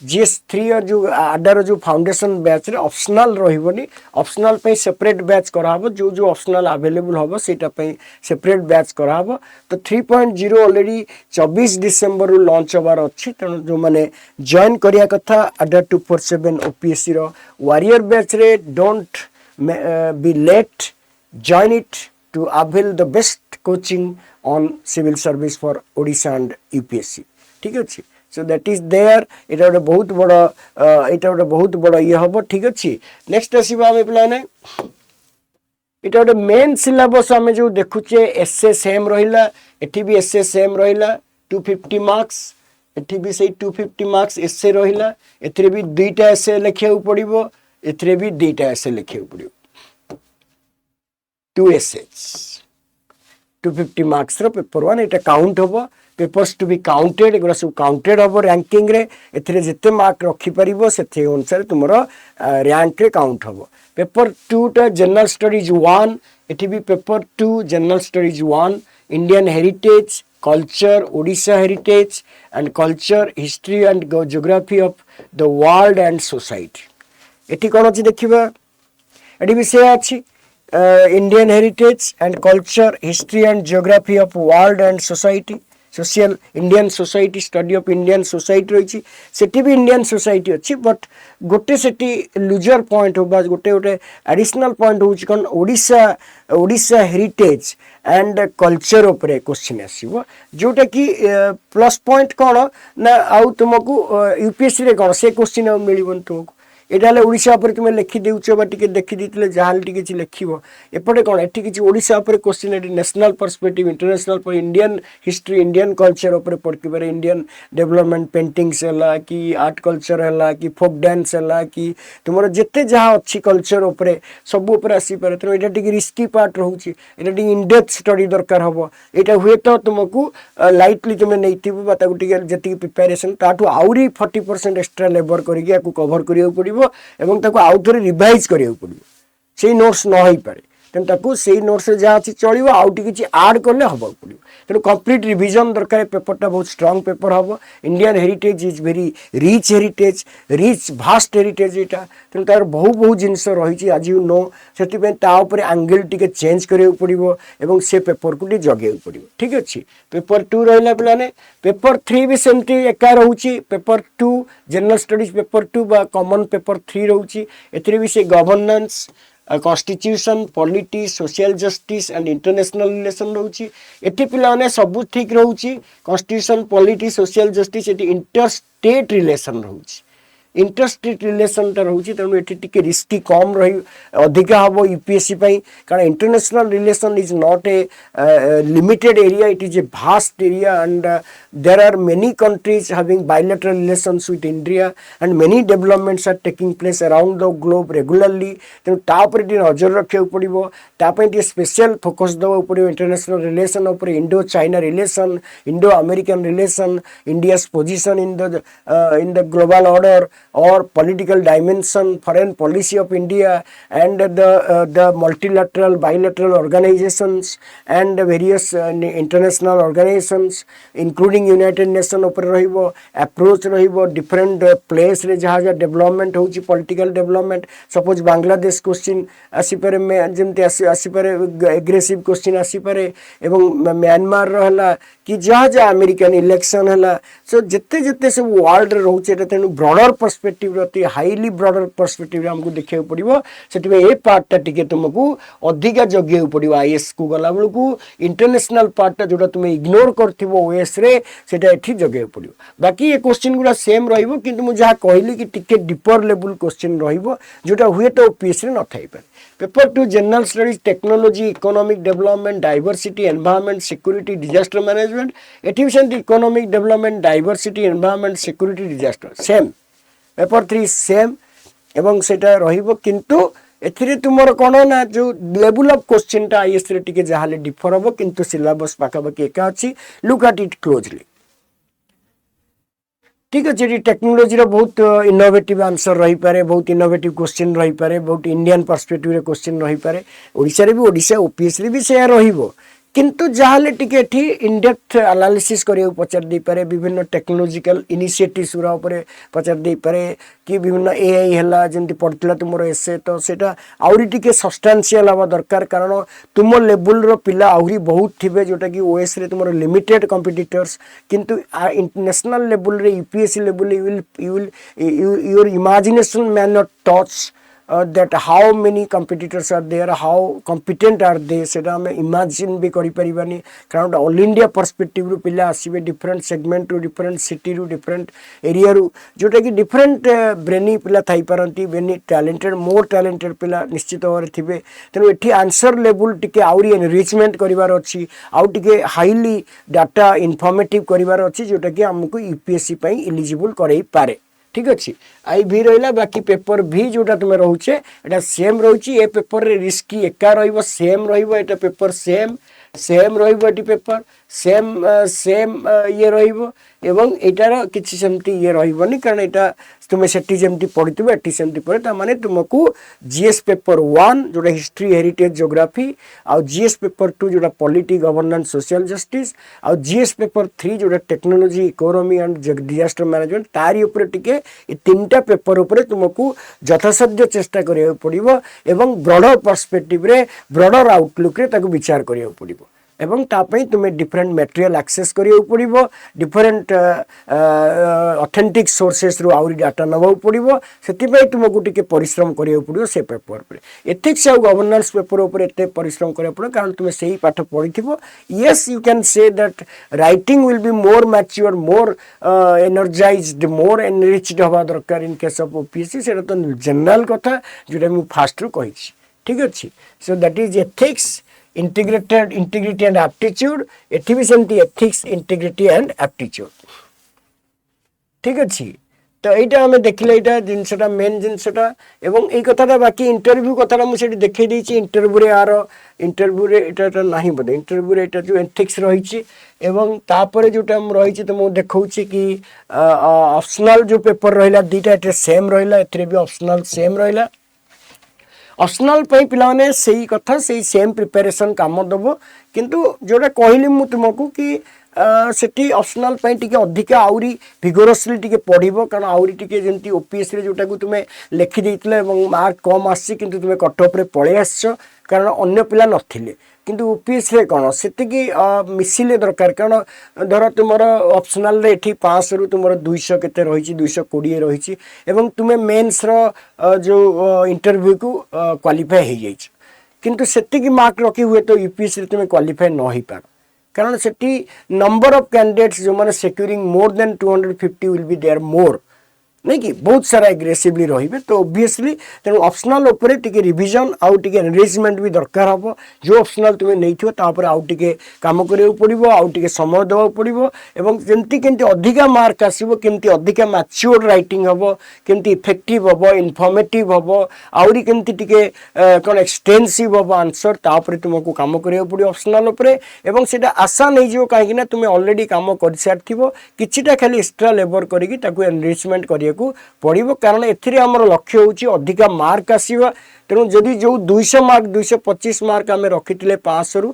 जीएस 3 और जो आडार जो फाउंडेशन बैच रे ऑप्शनल रहिबोनी ऑप्शनल पे सेपरेट बैच कराबो जो जो ऑप्शनल अवेलेबल होबो सेटा पे सेपरेट बैच कराबो तो 3.0 ऑलरेडी 24 डिसेंबर रु लॉन्च होबार अछि तेणु जो माने जॉइन करिया कथा आडार 247 ओपीएससी रो वारियर बैच रे don't be late join it to avail the best coaching on civil service for Odisha and UPSC ठीक अछि सो दैट इज देयर एटा गोटे बहुत बड़ ये हम ठीक अच्छे नेक्स्ट आसवा आम पे एटा गोटे मेन सिलेबस आम जो देखुचे एसए सेम रहिला एठी भी एसए सेम रहिला 250 मार्क्स एठी भी सही 250 मार्क्स एसए रहिला एथिरे भी दुईटा एसए लिखिया पड़िबो एथिरे भी दुईटा एसए लिखिया पड़िबो 2 एसएस 250 मार्क्स रो पेपर 1 एटा काउंट होबो पेपर्स टू बी काउंटेड एगुरा सब काउंटेड हम रैंकिंग रे एथिरे जिते मार्क रखी पारिबो सेथे अनुसार तुमरो रैंक रे काउंट हम पेपर 2 टा जनरल स्टडीज 1 एठी भी paper 2 general studies 1 Indian heritage culture Odisha heritage and culture history and geography of the world and society एठी कोन अछि देखिबा एठी विषय अछि Indian heritage and culture history and geography of world and society social Indian society study of Indian society रही सेठी भी Indian society अच्छी but गोटे सेठी लुजर पॉइंट होगा गोटे गोटे एडिशनल पॉइंट हो कौन ओडिशा हेरिटेज एंड कल्चर उपरे क्वेश्चन आसीबो जोटा कि प्लस पॉइंट कौन ना आउ तुमको यूपीएससी रे कौन से क्वेश्चन मिलबन तुमको एटा हेले ओडिशा उपर तुम लिखि देउछ बा टिके देखि दितले जहाल टिके छि लिखिबो एपटे कोन एठी किछि ओडिशा उपर question eighty national perspective international पर इंडियन हिस्ट्री इंडियन कल्चर उपर पढति बारे इंडियन डेवलपमेंट पेंटिंग्स हला कि आर्ट कल्चर हला कि फोक डांस हला कि तुमरो जत्ते जहा अछि कल्चर उपर सब उपर आसी पारे त एटा टिके रिस्की पार्ट रहउछि एटा टिके इन डेप्थ स्टडी दरकार हबो एटा हुए तो तुमको लाइटली तुम नैथिबो बा ताकू टिके जति प्रिपरेशन ताठू आउरी 40% एक्स्ट्रा लेबर करिके याकू कवर करियो पड़िबो एवं ताकू आउ थोड़े रिवाइज करियो पड़िबो सेही नोट्स न होई पारे तेन ताकू सेही नोट्स रे जहा अछि चलिबो आउटी किछि ऐड करले हबो पड़िबो तेन कंप्लीट रिवीजन दरकार पेपरटा बहुत स्ट्रांग पेपर हबो Indian heritage is very rich heritage rich vast heritage एटा तेन तार बहु जिंस रही छि आज यू नो सेति पे ता ऊपर एंगल टिके चेंज करियो पड़िबो एवं से पेपर को टी जगेउ पड़िबो ठीक अछि पेपर 2 रहला प्लाने पेपर 3 भी सेमती एका रहउछि पेपर 2 जनरल स्टडीज पेपर 2 बा कॉमन पेपर 3 रहउछि एतरे भी से governance constitution polity social justice and international relation रहउछि एठी पिलाने सब ठीक रहउछि कॉन्स्टिट्यूशन पॉलिटी सोशल जस्टिस एठी इंटर स्टेट रिलेशन रहउछि इंटरस्टेट रिलेशन टा रहउछि तेणु एठी टिके रिस्की कम रही अधिका हबो यूपीएससी पई कारण international relation is not a limited area it is a vast area and there are many countries having bilateral relations with India and many developments are taking place around the globe regularly तेणु ता ऊपर T नजर रखिया पड़िबो ता पई T special focus दवा पड़िबो international relation ऊपर Indo China relation Indo American relation India's position in the global order or political dimension foreign policy of India and the multilateral bilateral organizations and various international organizations including United Nations ऊपर रहिबो approach रहिबो different place रे जहाँ जहाँ development होउची political development suppose Bangladesh question आसी पारे में जेमते आसी पारे एग्रेसिव क्वेश्चन आसी पारे एवं म्यांमार रहला कि जहाँ जहाँ अमेरिकन इलेक्शन हला सो जिते जिते सब वर्ल्ड रहउची एटा तेनु ब्रॉडर पर्सपेक्टिव रति हाईली ब्रॉडर पर्सपेक्टिव हमको देखियो पड़िबो सेति में ए पार्ट टा टिके तुमको अधिका जगियो पड़िबो आईएएस को गला बेलकू इंटरनेशनल पार्ट टा जोटा तुम इग्नोर करथिबो ओएस रे सेटा एठी जगियो पड़िबो बाकी ए क्वेश्चन गुला सेम रहिबो किंतु मु जहा कहली कि टिके डीपर लेवल क्वेश्चन रहिबो जोटा हुए तो ओपीएससी न थाई पारे paper 2 general studies technology economic development diversity environment security disaster management एठी सेंट economic development diversity environment security disaster same paper 3 same एवं सेटा रहिबो किंतु एथिरे तुमर कोन ना जो लेवल ऑफ क्वेश्चन टा आईएएस रे टिके जहाले डिफर हबो किंतु सिलेबस पाका बाकी एका अछि लुक एट इट क्लोजली ठीक अच्छे टेक्नोलोजी बहुत इनोवेटिव आंसर रही पारे बहुत इनोवेटिव क्वेश्चन रही पारे बहुत इंडियन पर्सपेक्टिव रे क्वेश्चन रही पारे ओडिसा रे भी ओडिसा ओपीएससी रे भी से रहिबो किंतु जहाले टिके एठी इन डेप्थ एनालिसिस करियो पचार दे पारे विभिन्न टेक्नोलॉजिकल इनिशिएटिव्स उरा ऊपर पचार दे पारे कि विभिन्न एआई हला जेंति पडतला तुमरो एसे तो सेटा आउरी टिके सब्सटेंशियल हवा दरकार कारण तुम लेवल रो पिला आउरी बहुत थिबे जोटा कि ओएस रे तुमरो लिमिटेड कंपिटिटर्स किंतु इंटरनेशनल लेवल रे UPSC level you will your imagination may not touch that how many competitors are there how competent are they सेटा हमें इमेजिन भी करि परिबानी कारण ऑल इंडिया पर्सपेक्टिव रु पिला आसीबे डिफरेंट सेगमेंट रु डिफरेंट सिटी रु डिफरेंट एरिया रु जोटा कि डिफरेंट ब्रेनी पिला थाई पारंती बेनी टैलेंटेड मोर टैलेंटेड पिला निश्चित भाव थिबे तेनु एठी आंसर लेवल टिके आउरी एनरिचमेंट करिवार अछि आउ टिके हाईली डाटा इन्फॉर्मेटिव करिवार अछि जोटा कि हमकु यूपीएससी पई एलिजिबल करई पारे ठीक अच्छे आई भी रहा बाकी पेपर भी जोटा तुम रोचे एटा सेम रोची ए पेपर रे रिस्की एका रहिबो सेम रहिबो एटा पेपर सेम सेम रहिबो एटी पेपर सेम सेम ये रहिबो एवं एटार किछि सेमती ये रहिबोनी कारण एटा तुमे सेठी जेमती पढितबे एटी सेमती पढे ता माने तुमको जीएस पेपर 1 जोटा हिस्ट्री हेरिटेज ज्योग्राफी आ जीएस पेपर 2 जोटा पॉलिटी गवर्नेंस सोशल जस्टिस आ जीएस पेपर 3 जोटा technology economy and disaster management तारी ऊपर टिके ए तीनटा पेपर ऊपर तुमको यथासाध्य चेष्टा करियो पड़िबो एवं ब्रॉडर पर्सपेक्टिव रे ब्रॉडर आउटलुक रे ताको विचार करियो पड़िबो एवं तापई तुम्हें डिफरेंट मटेरियल एक्सेस करियो पड़िबो डिफरेंट ऑथेंटिक सोर्सेस रो आउरी डाटा नबो पड़िबो सेति पई तुमको टिके परिश्रम करियो पड़ियो से पेपर पर एथिक्स और गवर्नेंस पेपर ऊपर एते परिश्रम करियो पड़ो कारण तुमे सेही पाठ पढिथिबो yes you can say that writing will be more mature more energized more enriched हवा दरकार इन केस ऑफ ओपीएससी सेटा तो जनरल कथा जोटा मु फास्ट रू कहिछि ठीक अछि so that is ethics integrated integrity and aptitude एठी भी सेमती ethics integrity and aptitude ठीक अछि तो एटा हमें देखले एटा जिनसटा मेन जिनसटा एवं ए कथाटा बाकी इंटरव्यू कथाटा मु सेठी देखै दैछि इंटरव्यू रे आरो इंटरव्यू रे एटा नाही बदे इंटरव्यू रे एटा जो एथिक्स रहिछि एवं तापरे जोटा हम रहिछि त मु देखौछि कि ऑप्शनल जो पेपर रहिला दीटा एटे सेम रहिला एथरे भी ऑप्शनल सेम रहिला ऑप्शनल पे पिलाने सही कथा सही सेम प्रिपरेशन काम दबो किंतु जोटा कहली मु तुमको कि सेठी ऑप्शनल पे टिके अधिका आउरी विगोरसली टिके पढिबो कारण आउरी टिके जेंती ओपीएससी रे जोटा को तुमे लेखि देइतले एवं मार्क कम आसी किंतु तुमे कट ऑफ रे पळे आछो कारण अन्य पिला नथिले किंतु ओपीएससी रे कोन सेति की मिसिले दरकार कारण धर तुमर ऑप्शनल रे एठी 500 रु तुमर 200 केते रहिछि 220 रहिछि एवं तुमे मेंस रो जो इंटरव्यू को क्वालिफाई हे जाइछ किंतु सेति की मार्क रखी हुए तो यूपीएससी रे तुमे क्वालिफाई न होई पार कारण सेठी नंबर ऑफ कैंडिडेट्स जो माने securing more than 250 will be there more नहीं कि बहुत सारा एग्रेसिवली रहिबे तो ऑब्वियसली तेनु ऑप्शनल ऊपर टिके रिवीजन आउ टिके एनरिचमेंट भी दरकार हबो जो ऑप्शनल तुमे नैथियो ता ऊपर आउ टिके काम करियो पड़िबो आउ टिके समय देबो पड़िबो एवं जेंती केंती अधिका मार्क आसीबो केंती अधिका मैच्योर राइटिंग हबो केंती इफेक्टिव हबो इन्फॉर्मेटिव हबो आउरी केंती टिके कोन एक्सटेंसिव हबो आंसर ता ऊपर तुमको काम करियो पड़ियो ऑप्शनल ऊपर एवं सेटा आशा नै जिवो काहे कि ना तुमे ऑलरेडी काम कर सारथिबो किछिटा खाली एक्स्ट्रा लेबर करिकि ताकू एनरिचमेंट करियो पड़ो कारण एथिरे हमर लक्ष्य होची अधिका मार्क आसीबा तेणु जदि जो 200 मार्क 225 मार्क आमे रखिथिले 500 रु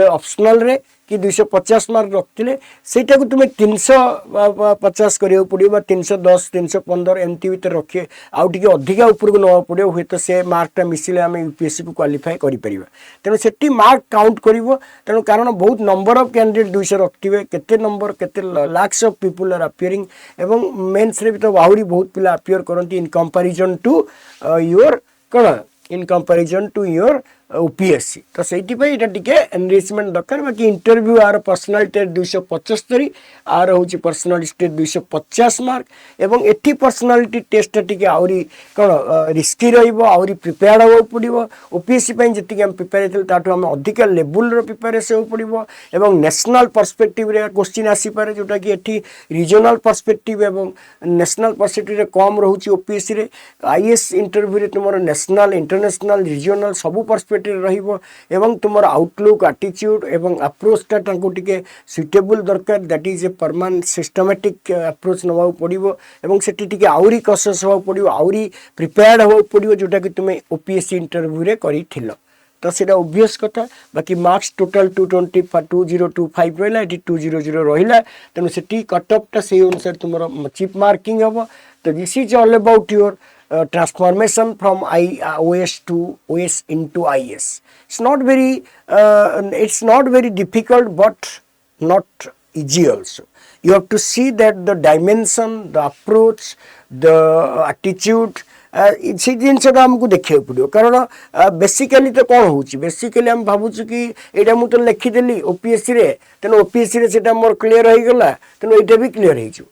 ऑप्शनल रे कि 250 मार्क रखिथिले सेटा को तुमे 350 करियो पड़िबो 310 315 एमती भीतर रखिए आउ टिके अधिका ऊपर को न पड़ियो होय तो से मार्कटा मिसिले आमे यूपीएससी को क्वालिफाई करि परिबा तेणु सेठी मार्क काउंट करिवो तेणु कारण बहुत नंबर ऑफ कैंडिडेट 200 रखथिबे केते नंबर केते lakhs of people are appearing एवं मेंस रे भी तो बाहुरी बहुत पिला अपियर करंती इन कंपैरिजन टू योर कोन in comparison to your OPSC तो सेठी पे एटा टिके एनरिचमेंट दरकार बाकी इंटरव्यू आर पर्सनालिटी 275 आर होची पर्सनालिटी 250 मार्क एवं एठी पर्सनालिटी टेस्ट टिके आउरी कोन रिस्की रहइबो आउरी प्रिपेयर्ड हो पड़िबो ओपीएससी पे जति हम प्रिपेयर हेतल ताठो हम अधिक लेवल रो प्रिपेरेशन हो पड़िबो एवं नेशनल पर्सपेक्टिव रे क्वेश्चन आसी पारे जोटा कि एठी रीजनल पर्सपेक्टिव एवं नेशनल पर्सपेक्टिव रे कम रहउची ओपीएससी रे आईएएस इंटरव्यू रे तुमरो नेशनल इंटरनेशनल रीजनल सब पर्सपेक्टिव रहिबो एवं तुमर आउटलुक एटीट्यूड एवं अप्रोच टा तांको टिके सुटेबल दरकार that is a permanent systematic approach नवा पड़िबो एवं सेठी टिके आउरी कॉशियस हो पड़िबो आउरी प्रिपेयर्ड हो पड़िबो जोटा कि तुमे ओपीएससी इंटरव्यू रे करिथिलो तो सेटा ऑब्वियस कथा बाकी मार्क्स टोटल 2025 रहिला एटी 200 रहिला तेनु सेठी कट ऑफ टा सेही अनुसार तुमरो चीप मार्किंग हबो तो this is all about your transformation from OAS to OAS into IS. It's not very difficult, but not easy also. You have to see that the dimension, the approach, the attitude. से जिनसा आमको देखा पड़ो कारण basically तो कौन हो basically आम भावुँ कि यहाँ मुझे लिखिदेली ओपीएससी रे तेणु ओपीएससी रे सेटा मोर क्लीयर हो गला तेणु यहाँ भी क्लीयर हो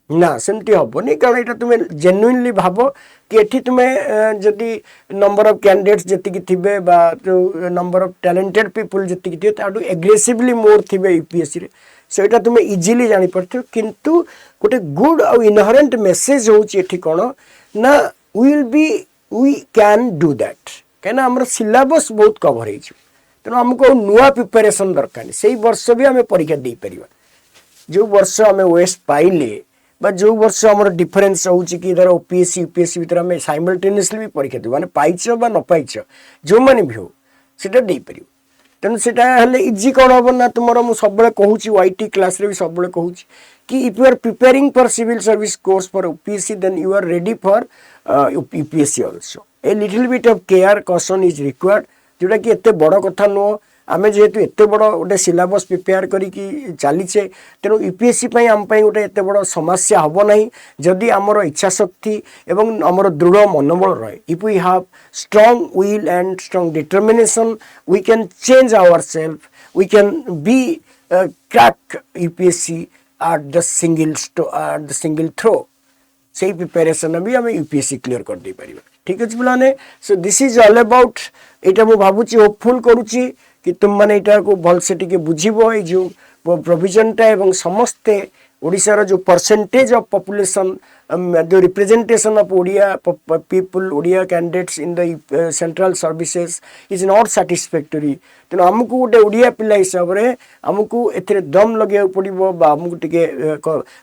ना सेमती हेनी कारण यहाँ तुम्हें जेन्युइनली भाव कि एठी तुम्हें जदि नंबर ऑफ कैंडिडेट्स जी थे जो नंबर ऑफ टैलेंटेड पीपल जी थे ताठू एग्रेसिवली मोर थे यूपीएससी रे सो यहाँ तुम्हें इजिली जापर किंतु गोटे गुड आउ इनहरेंट मेसेज होची कौन ना वी कैन डू दैट कहीं आम सिलेबस बहुत कवर हो तेणु आमको नुआ प्रिपेरेसन दरकार से वर्ष भी आम परीक्षा दे पार जो वर्ष आम ओएस पाइले जो वर्ष आम डिफरेन्स होची कि धर ओपीएससी यूपीएससी भीतर आम साइमल्टेनियसली भी परीक्षा देव माने पाइछ बा न पाइछ जो माने भी हो सेटा दे परियो तेणु सेटा हेले इजी कौन हम ना तुम मुझे सब कहूँ वाईटी क्लास रे भी सब कहूँ कि if you are preparing for civil service course for OPSC then you are ready for UPSC also a little bit of care caution is required जोटा कि एते बड़ कथा नुह आमे जेहेतु एत बड़ गोटे सिलेबस प्रिपेयर करिकी चलीचे तेणु यूपीएससी आम गोटे एत बड़ समस्या हम ना जदि आमर इच्छा शक्ति एवं आमर दृढ़ मनोबल रहे if we have strong will and strong determination we can change our self we can be crack UPSC at the single throw से प्रिपेरेसन भी आम यूपीएससी क्लियर कर दे पारिबा ठीक अच्छे पे सो दिस इज ऑल अबाउट यहाँ मुझे भावुँ होपफुल करुच्ची कि तुम मैंने यहाँ को भलसे टी बुझो ये जो प्रोविजनटा एवं समस्ते ओडिशार जो परसेंटेज ऑफ पॉपुलेशन जो representation of Odia people Odia candidates in the central services is not satisfactory तेणु आमको गोटे ओडिया पिला हिसाब से आमको ए दम लगे पड़ो आमको टे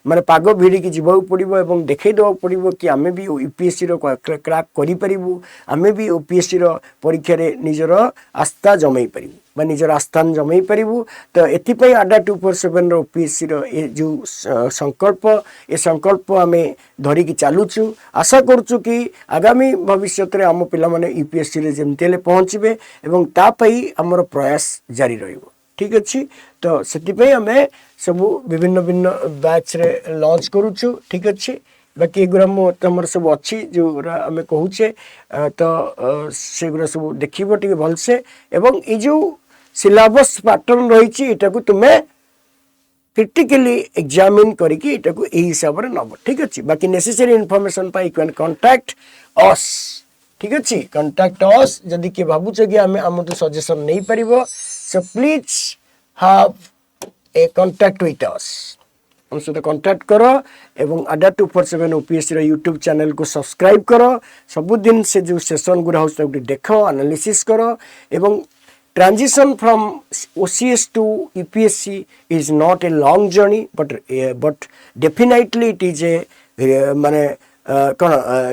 माने पाग भिड़िकी जीवा पड़ो और देखई देवा पड़ो कि आम भी यूपीएससी क्रैक करूँ आम भी यूपीएससी परीक्षा निजर आस्था जमई पारू निजर आस्थान जमई पारू तो ये आडा 247 ओपीएससी जो संकल्प आम धरिकी चलुचु आशा करुचु कि आगामी भविष्य में आम पे यूपीएससी रे जमती पहुँचे और तापाई आमर प्रयास जारी रहिबो ठीक अच्छे तो से आम सब विभिन्न भिन्न बैच रे लॉन्च करुचु ठीक अच्छे बाकी एगुरा तुम सब अच्छी जो आम कहूचे तो सेगुरा सब देखिबो टिके भलसे एवं ये जो सिलेबस पैटर्न रही तुम्हें क्रिटिकली एग्जामिन करके इटा को यही हिसाब से नब ठीक अच्छे बाकी necessary information pi can contact अस ठीक अच्छे कांटेक्ट अस जदि किए भावुच कि आम आम तो सजेशन नहीं पारिबो so please have a contact with us हम सहित कांटेक्ट करो एवं आडा 247 ओपीएससी रो यूट्यूब चैनल को सब्सक्राइब करो सबुदिन से जो सेशन गुरा हो देख एनालिसिस करो एवं transition from OCS to UPSC is not a long journey but definitely it is a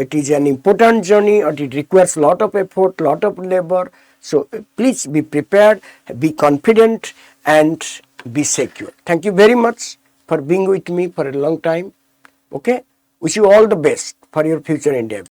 it is an important journey and it requires lot of effort lot of labor so please be prepared be confident and be secure thank you very much for being with me for a long time okay wish you all the best for your future endeavor